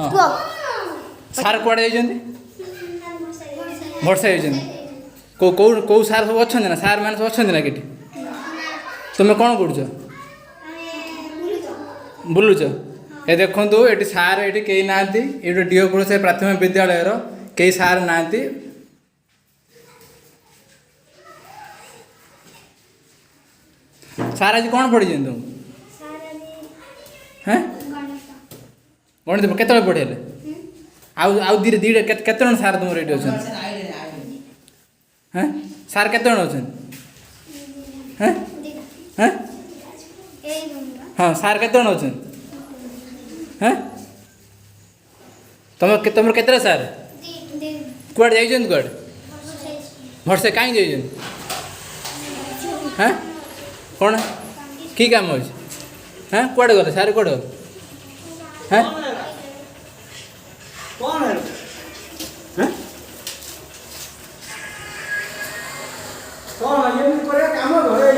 हाँ सार कुआड़े जाइछन्ति वर्षा जाइछन्ति को को को सार सब अछन्ति ना सार माने सब अछन्ति ना केटी तुमे कोन करूछ बुलुछ ए देखंतु एटी सार एटी केही नांती एटी डिओपुर से प्राथमिक विद्यालय रो केही सार नांती सार आज कौन पढ़ी तुम हैं गणित केत पढ़े आउ आउ धीरे धीरे केत सार तुम रेडी अच्छा हैं सार केत अच्छा हैं हैं हाँ सार केत अच्छा हैं तुम तुम केतरा सार कुआड़े जाइछन कुआड़े वर्षे कहीं जाइछन हैं कौन कि काम हो हाँ कुआड़े गले सारे कुआड़े गले हैं कौन है कौन ये करे काम घरे